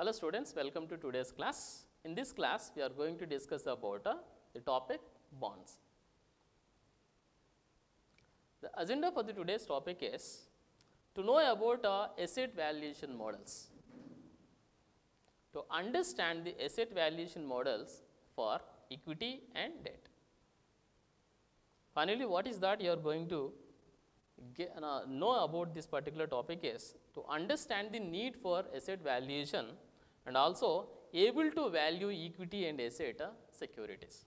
Hello students, welcome to today's class. In this class, we are going to discuss about the topic bonds. The agenda for the today's topic is to know about asset valuation models. To understand the asset valuation models for equity and debt. Finally, what is that you are going to know about this particular topic is to understand the need for asset valuation and also able to value equity and asset securities.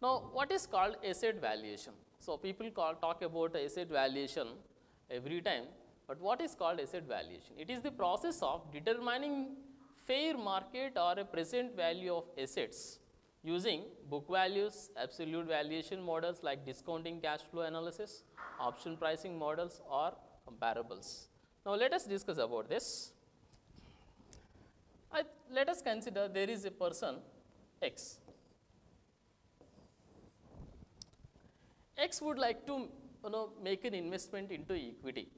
Now, what is called asset valuation? So, people talk about asset valuation every time, but what is called asset valuation? It is the process of determining fair market or a present value of assets using book values, absolute valuation models like discounting cash flow analysis, option pricing models or comparables. Now, let us discuss about this. Let us consider there is a person X. X would like to make an investment into equity.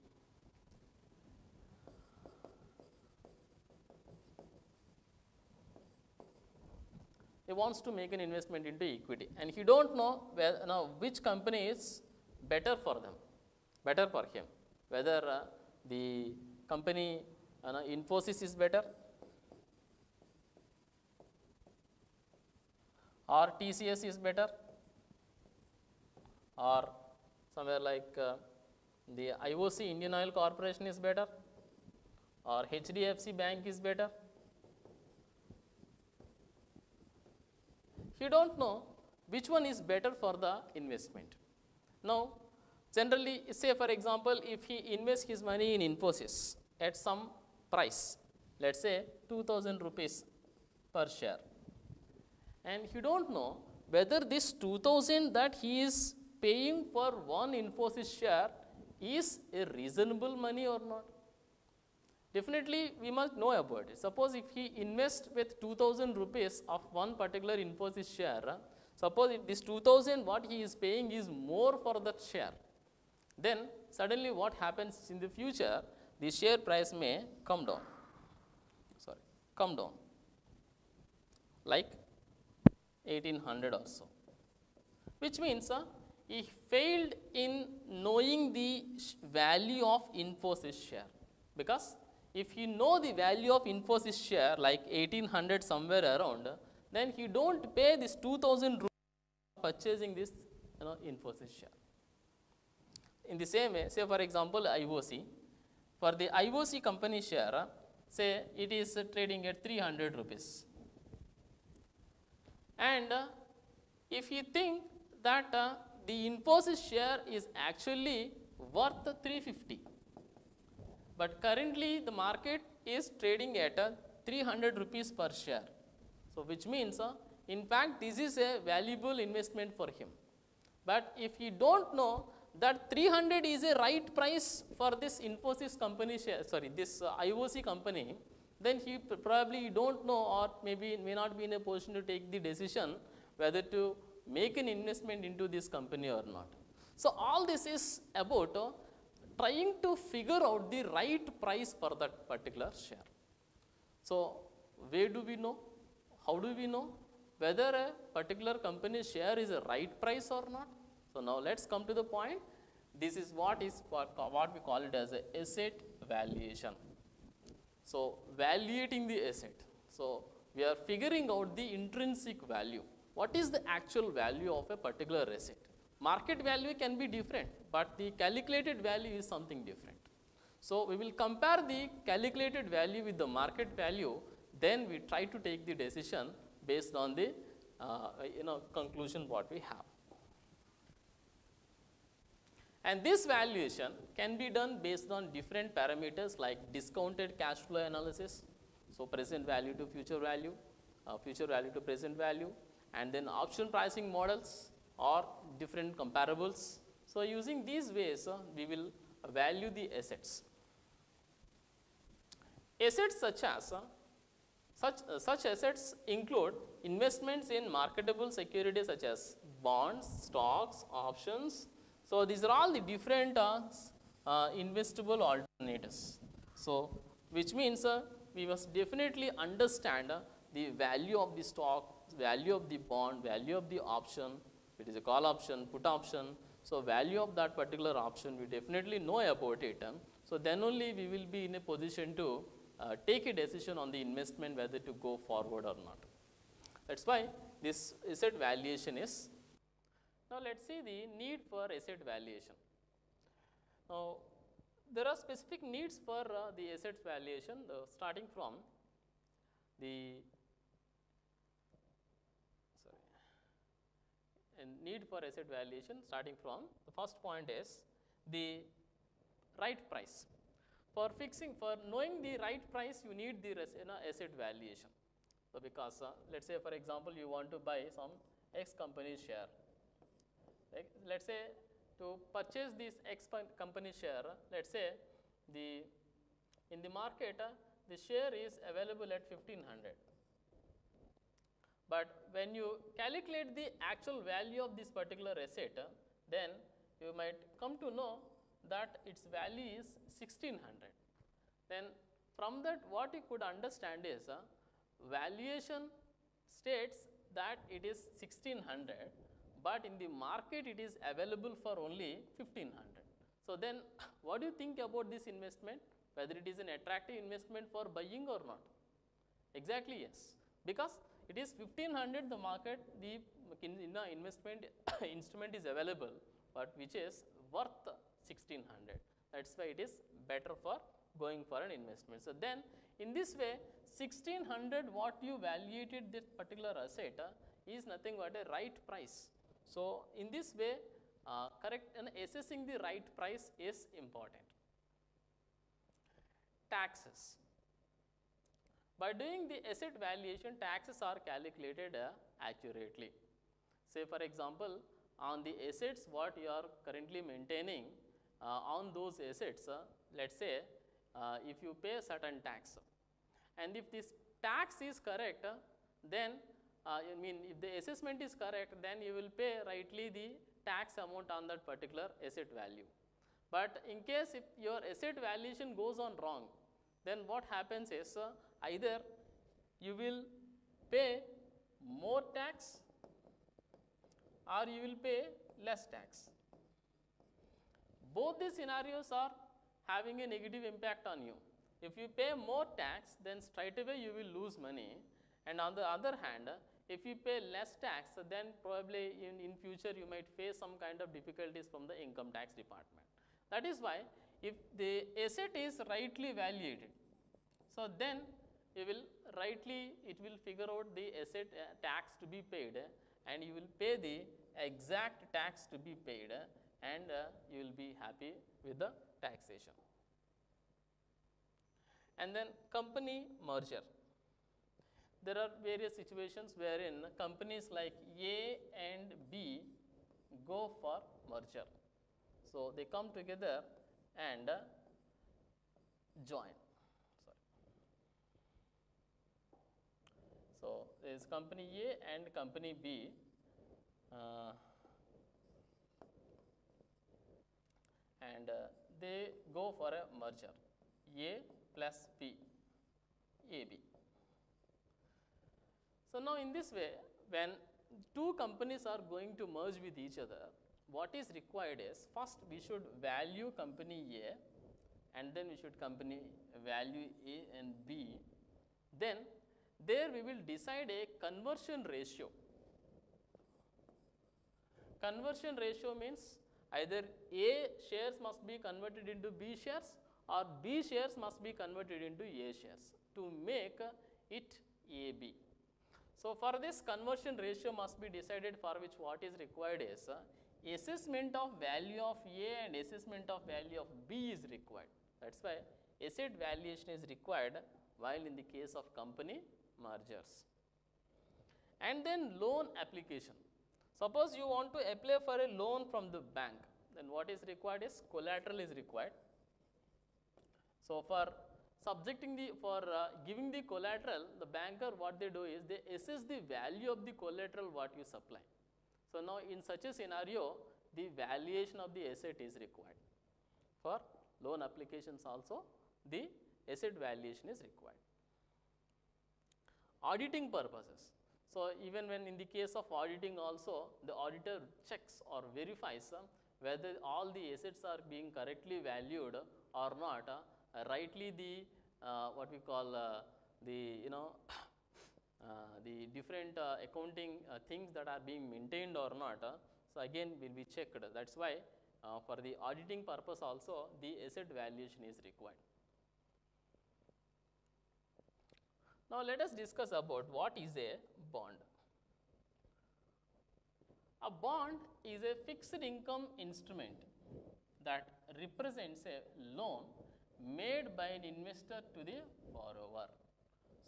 He wants to make an investment into equity and he don't know which company is better for them, better for him, whether the company Infosys is better or TCS is better or somewhere like the IOC Indian Oil Corporation is better or HDFC Bank is better. He don't know which one is better for the investment. Now, generally say for example, if he invests his money in Infosys at some price, let us say 2000 rupees per share, and he don't know whether this 2000 that he is paying for one Infosys share is a reasonable money or not. Definitely we must know about it. Suppose if he invests with 2000 rupees of one particular Infosys share, suppose if this 2000 what he is paying is more for that share, then suddenly what happens in the future, the share price may come down, like 1800 or so, which means he failed in knowing the value of Infosys share, because if you know the value of Infosys share like 1800 somewhere around, then he don't pay this 2000 rupees purchasing this Infosys share. In the same way, say for example IOC, for the IOC company share, say it is trading at 300 rupees. And if you think that the Infosys share is actually worth 350, but currently the market is trading at 300 rupees per share. So, which means in fact this is a valuable investment for him. But if you don't know that 300 is a right price for this Infosys company share, this IOC company, then he probably don't know or maybe may not be in a position to take the decision whether to make an investment into this company or not. So, all this is about trying to figure out the right price for that particular share. So, where do we know? How do we know whether a particular company's share is a right price or not? So, now let us come to the point. This is what we call it as a asset valuation. So, valuating the asset. So, we are figuring out the intrinsic value. What is the actual value of a particular asset? Market value can be different, but the calculated value is something different. So, we will compare the calculated value with the market value, then we try to take the decision based on the conclusion what we have. And this valuation can be done based on different parameters like discounted cash flow analysis, so present value to future value to present value, and then option pricing models or different comparables. So, using these ways we will value the assets. Assets such as such assets include investments in marketable securities such as bonds, stocks, options. So, these are all the different investable alternatives. So, which means we must definitely understand the value of the stock, value of the bond, value of the option, it is a call option, put option. So, value of that particular option we definitely know about it. So, then only we will be in a position to take a decision on the investment whether to go forward or not. That is why this asset valuation is. Now, let us see the need for asset valuation. Now, there are specific needs for the assets valuation starting from the need for asset valuation starting from the first point is the right price. For knowing the right price, you need the asset valuation. So, because let us say for example, you want to buy some X company share. Like, let us say to purchase this X company share, let us say in the market the share is available at 1500. But when you calculate the actual value of this particular asset, then you might come to know that its value is 1600. Then from that what you could understand is valuation states that it is 1600, but in the market it is available for only 1500. So, then what do you think about this investment, whether it is an attractive investment for buying or not? Exactly yes, because it is 1500 the market, the investment instrument is available, but which is worth 1600. That is why it is better for going for an investment. So, then in this way 1600 what you valuated this particular asset is nothing but a right price. So, in this way correct and assessing the right price is important. Taxes. By doing the asset valuation, taxes are calculated accurately. Say for example, on the assets what you are currently maintaining, on those assets, let us say if you pay a certain tax, and if this tax is correct, then if the assessment is correct, then you will pay rightly the tax amount on that particular asset value. But in case if your asset valuation goes on wrong, then what happens is either you will pay more tax or you will pay less tax. Both these scenarios are having a negative impact on you. If you pay more tax, then straight away you will lose money, and on the other hand, if you pay less tax, then probably in future you might face some kind of difficulties from the income tax department. That is why if the asset is rightly valuated, so then you will it will figure out the asset tax to be paid, and you will pay the exact tax to be paid, and you will be happy with the taxation. And then company merger. There are various situations wherein companies like A and B go for merger. So, they come together and join. So, there is company A and company B and they go for a merger, A plus B, AB. So, now in this way, when two companies are going to merge with each other, what is required is first we should value company A, and then we should value A and B. Then there we will decide a conversion ratio. Conversion ratio means either A shares must be converted into B shares or B shares must be converted into A shares to make it AB. So, for this conversion ratio must be decided, for which what is required is assessment of value of A and assessment of value of B is required. That is why asset valuation is required while in the case of company mergers. And then loan application. Suppose you want to apply for a loan from the bank, then what is required is collateral is required. So, for giving the collateral, the banker what they do is they assess the value of the collateral what you supply. So, now in such a scenario, the valuation of the asset is required. For loan applications also the asset valuation is required. Auditing purposes. So, even when in the case of auditing also, the auditor checks or verifies whether all the assets are being correctly valued or not, rightly the what we call the the different accounting things that are being maintained or not. So, again will be checked. That is why for the auditing purpose also the asset valuation is required. Now, let us discuss about what is a bond. A bond is a fixed income instrument that represents a loan made by an investor to the borrower.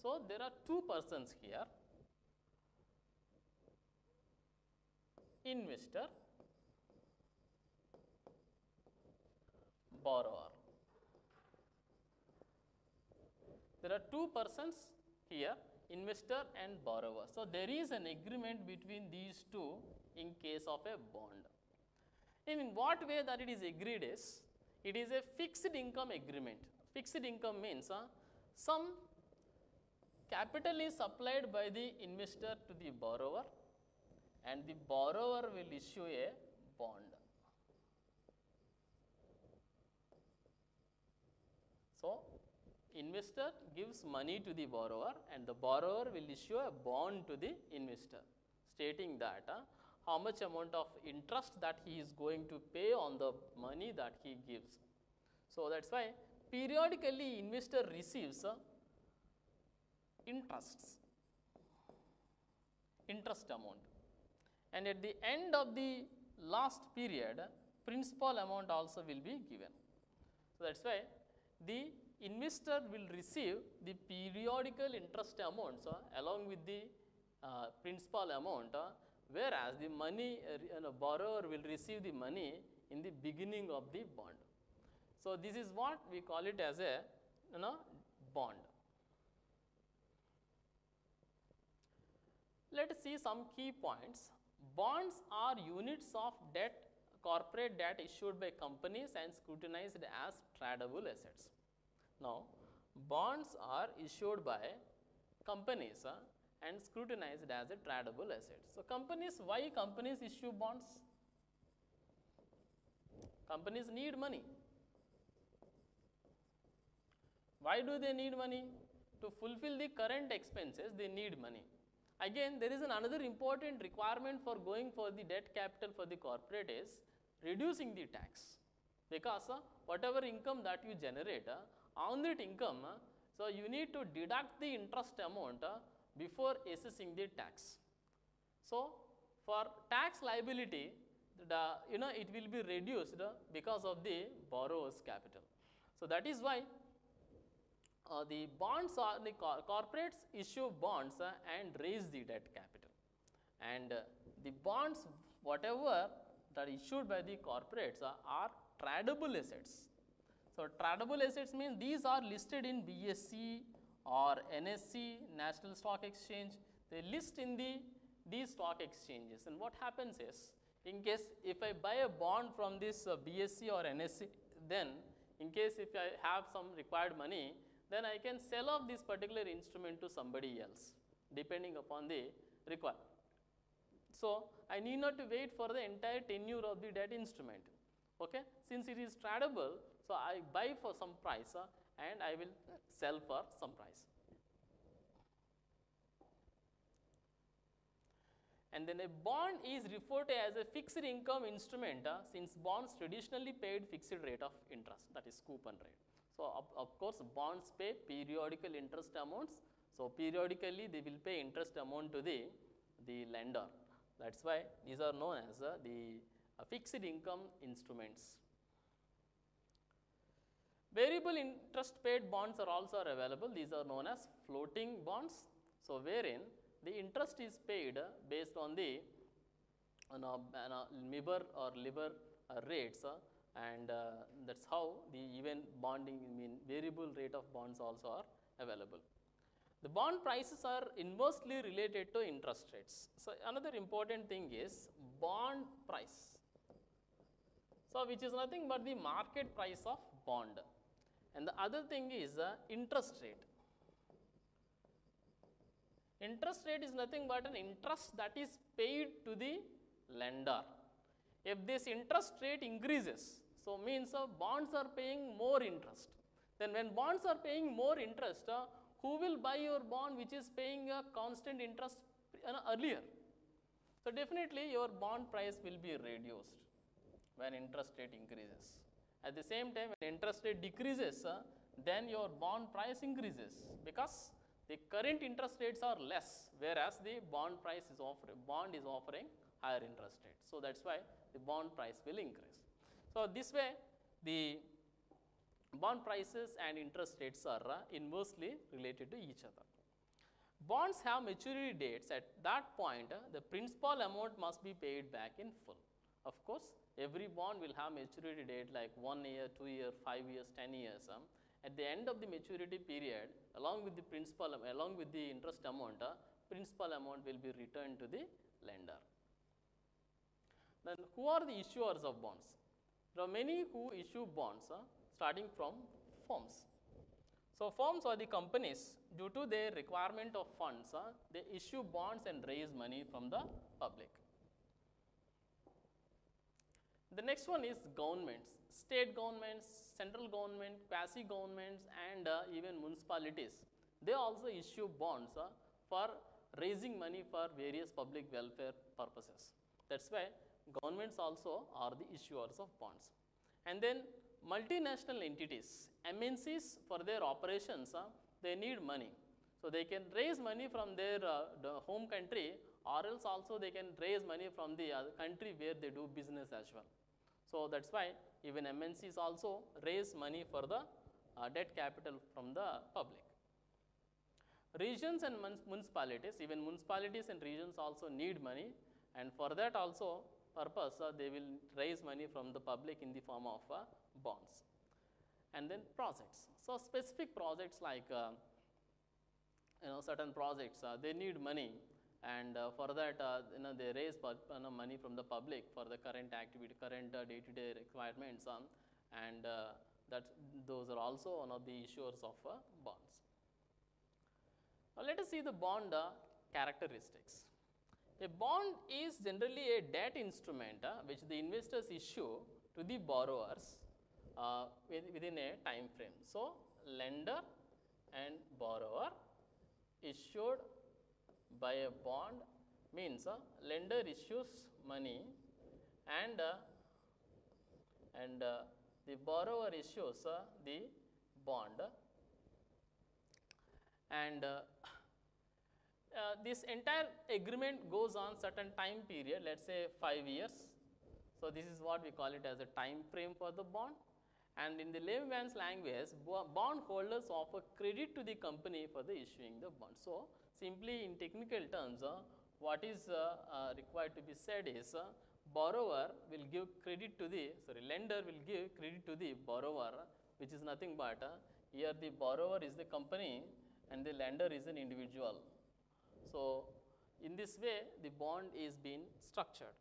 So, there are two persons here, investor, borrower. There are two persons here, investor and borrower. So, there is an agreement between these two in case of a bond. In what way that it is agreed is, it is a fixed income agreement. Fixed income means some capital is supplied by the investor to the borrower and the borrower will issue a bond. So, investor gives money to the borrower and the borrower will issue a bond to the investor stating that how much amount of interest that he is going to pay on the money that he gives. So, that is why periodically investor receives interest amount, and at the end of the last period principal amount also will be given. So, that is why the investor will receive the periodical interest amounts along with the principal amount, whereas the money borrower will receive the money in the beginning of the bond. So, this is what we call it as a bond. Let us see some key points. Bonds are units of debt, corporate debt issued by companies and scrutinized as tradable assets. Now, bonds are issued by companies and scrutinized as a tradable asset. So, why companies issue bonds? Companies need money. Why do they need money? To fulfill the current expenses, they need money. Again, there is another important requirement for going for the debt capital for the corporate is reducing the tax, because whatever income that you generate, on that income, so you need to deduct the interest amount before assessing the tax. So, for tax liability, it will be reduced because of the borrower's capital. So, that is why the bonds are the corporates issue bonds and raise the debt capital, and the bonds whatever that issued by the corporates are tradable assets. So, tradable assets means these are listed in BSE or NSE, National Stock Exchange. They list in these stock exchanges, and what happens is, in case if I buy a bond from this BSE or NSE, then in case if I have some required money, then I can sell off this particular instrument to somebody else depending upon the requirement. So, I need not to wait for the entire tenure of the debt instrument. Okay? Since it is tradable, so I buy for some price and I will sell for some price. And then a bond is referred to as a fixed income instrument since bonds traditionally paid fixed rate of interest, that is coupon rate. So, of course, bonds pay periodical interest amounts. So, periodically they will pay interest amount to the lender. That is why these are known as the fixed income instruments. Variable interest paid bonds are also available. These are known as floating bonds. So, wherein the interest is paid based on the MIBOR or LIBOR rates, and that is how the even bonding variable rate of bonds also are available. The bond prices are inversely related to interest rates. So, another important thing is bond price. So, which is nothing but the market price of bond. and the other thing is interest rate. Interest rate is nothing but an interest that is paid to the lender. If this interest rate increases, so means bonds are paying more interest. Then when bonds are paying more interest, who will buy your bond which is paying a constant interest earlier? So definitely your bond price will be reduced when interest rate increases. At the same time, when interest rate decreases, then your bond price increases, because the current interest rates are less, whereas the bond is offering higher interest rate. So that's why the bond price will increase. So this way, the bond prices and interest rates are inversely related to each other. Bonds have maturity dates. At that point, the principal amount must be paid back in full. Of course, every bond will have maturity date like 1 year, 2 years, 5 years, 10 years. At the end of the maturity period, along with the principal, along with the interest amount, principal amount will be returned to the lender. Then, who are the issuers of bonds? There are many who issue bonds, starting from firms. So, firms are the companies, due to their requirement of funds, they issue bonds and raise money from the public. The next one is governments, state governments, central government, quasi governments, and even municipalities. They also issue bonds for raising money for various public welfare purposes. That's why governments also are the issuers of bonds. And then multinational entities, MNCs, for their operations, they need money. So they can raise money from their the home country, or else also they can raise money from the other country where they do business as well. So that's why even MNCs also raise money for the debt capital from the public. Regions and municipalities, even municipalities and regions also need money, and for that also purpose they will raise money from the public in the form of bonds. And then projects. So specific projects like certain projects, they need money, and for that they raise money from the public for the current activity, current day-to-day requirements, and those are also one of the issuers of bonds. Now let us see the bond characteristics. A bond is generally a debt instrument which the investors issue to the borrowers within a time frame. So lender and borrower issued by a bond means lender issues money, and the borrower issues the bond, and this entire agreement goes on certain time period, let's say 5 years. So this is what we call it as a time frame for the bond. And in the layman's language, bond holders offer credit to the company for the issuing the bond. So simply in technical terms, what is required to be said is borrower will give credit to the, lender will give credit to the borrower, which is nothing but here the borrower is the company and the lender is an individual. So in this way, the bond is being structured.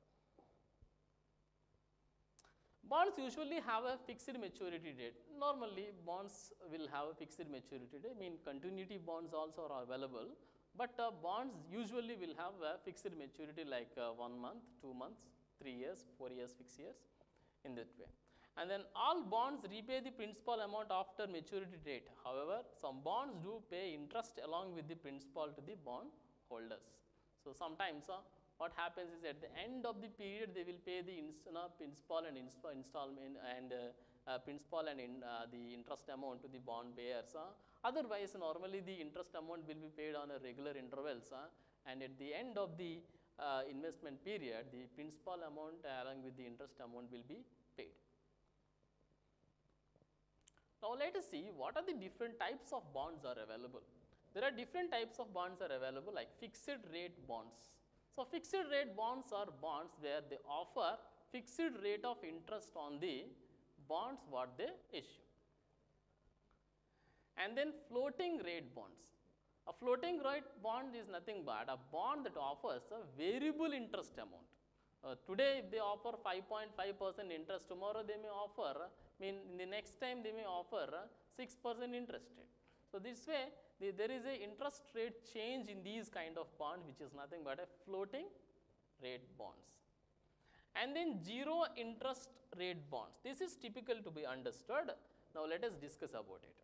Bonds usually have a fixed maturity date. Normally, bonds will have a fixed maturity date. I mean, continuity bonds also are available, but bonds usually will have a fixed maturity like 1 month, 2 months, 3 years, 4 years, 6 years, in that way. And then all bonds repay the principal amount after maturity date. However, some bonds do pay interest along with the principal to the bond holders. So sometimes what happens is at the end of the period they will pay the principal and installment and principal and the interest amount to the bond payers. Otherwise, normally the interest amount will be paid on a regular intervals, and at the end of the investment period, the principal amount along with the interest amount will be paid. Now let us see what are the different types of bonds are available. There are different types of bonds are available, like fixed rate bonds. So fixed rate bonds are bonds where they offer fixed rate of interest on the bonds what they issue. And then floating rate bonds. A floating rate bond is nothing but a bond that offers a variable interest amount. Today if they offer 5.5% interest, tomorrow they may offer, in the next time they may offer 6% interest rate. So this way, there is a interest rate change in these kind of bond, which is nothing but a floating rate bonds. And then zero interest rate bonds. This is typical to be understood. Now let us discuss about it.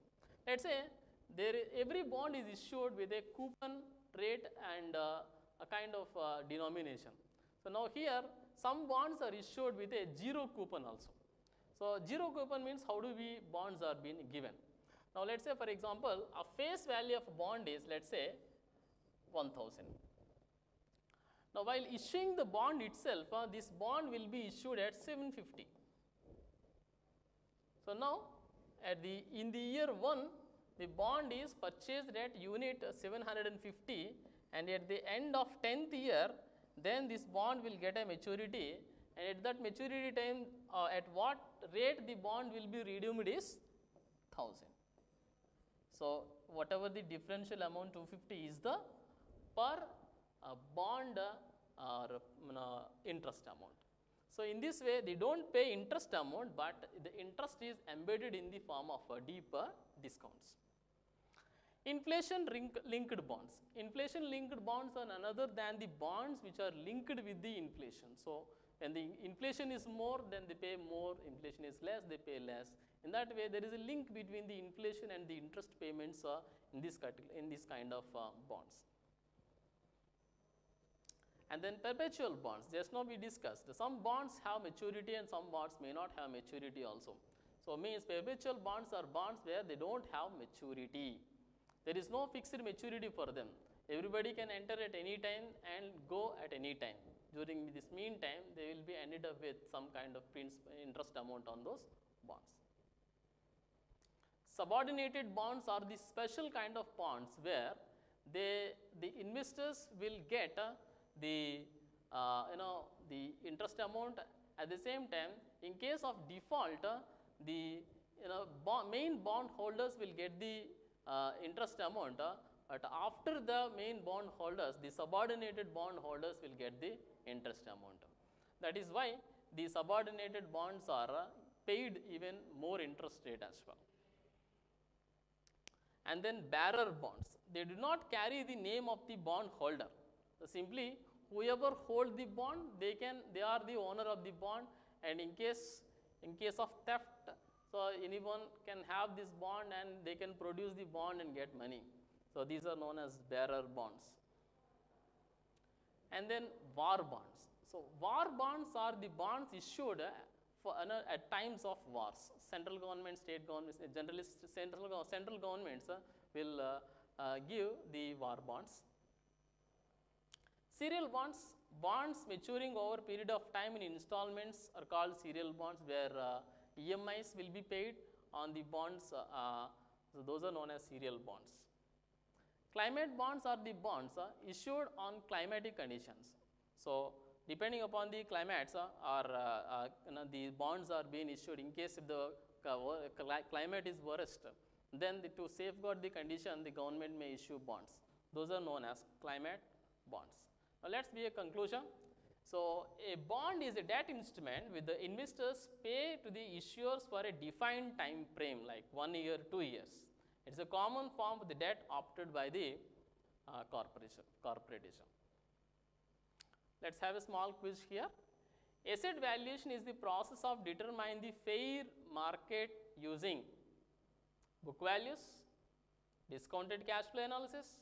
Let's say every bond is issued with a coupon rate and a kind of denomination. So now here some bonds are issued with a zero coupon also. So zero coupon means how do we bonds are being given. Now let's say for example, a face value of bond is, let's say, 1000. Now while issuing the bond itself, this bond will be issued at 750. So now in the year 1, the bond is purchased at unit 750, and at the end of 10th year, then this bond will get a maturity, and at that maturity time, at what rate the bond will be redeemed is 1000. So whatever the differential amount 250 is the per bond or interest amount. So in this way, they don't pay interest amount, but the interest is embedded in the form of deeper discounts. Inflation linked bonds. Inflation linked bonds are none other than the bonds which are linked with the inflation. So when the inflation is more, then they pay more. Inflation is less, they pay less. In that way, there is a link between the inflation and the interest payments in this kind of bonds. And then perpetual bonds, just now we discussed. Some bonds have maturity and some bonds may not have maturity also. So means perpetual bonds are bonds where they don't have maturity. There is no fixed maturity for them. Everybody can enter at any time and go at any time. During this meantime, they will be ended up with some kind of interest amount on those bonds. Subordinated bonds are the special kind of bonds where the investors will get the interest amount. At the same time, in case of default, the main bond holders will get the interest amount, but after the main bond holders, the subordinated bond holders will get the interest amount. That is why the subordinated bonds are paid even more interest rate as well. And then bearer bonds, they do not carry the name of the bond holder. So simply whoever hold the bond, they are the owner of the bond, and in case of theft, so anyone can have this bond and they can produce the bond and get money. So these are known as bearer bonds. And then war bonds. So war bonds are the bonds issued at times of wars. Central government, state governments, generally central governments will give the war bonds. Serial bonds, bonds maturing over a period of time in installments are called serial bonds, where EMIs will be paid on the bonds. So those are known as serial bonds. Climate bonds are the bonds issued on climatic conditions. So depending upon the climates, the bonds are being issued. In case if the climate is worst, then to safeguard the condition, the government may issue bonds. Those are known as climate bonds. Now let's be a conclusion. So a bond is a debt instrument which the investors pay to the issuers for a defined time frame, like 1 year, 2 years. It's a common form of the debt opted by the corporation. Let's have a small quiz here. Asset valuation is the process of determining the fair market using book values, discounted cash flow analysis,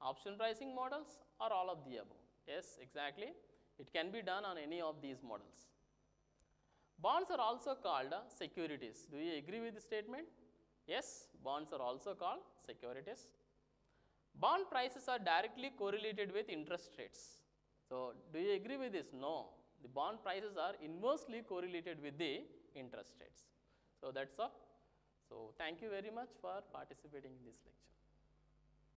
option pricing models, or all of the above. Yes, exactly. It can be done on any of these models. Bonds are also called securities. Do you agree with the statement? Yes, bonds are also called securities. Bond prices are directly correlated with interest rates. So do you agree with this? No. The bond prices are inversely correlated with the interest rates. So that's all. So thank you very much for participating in this lecture.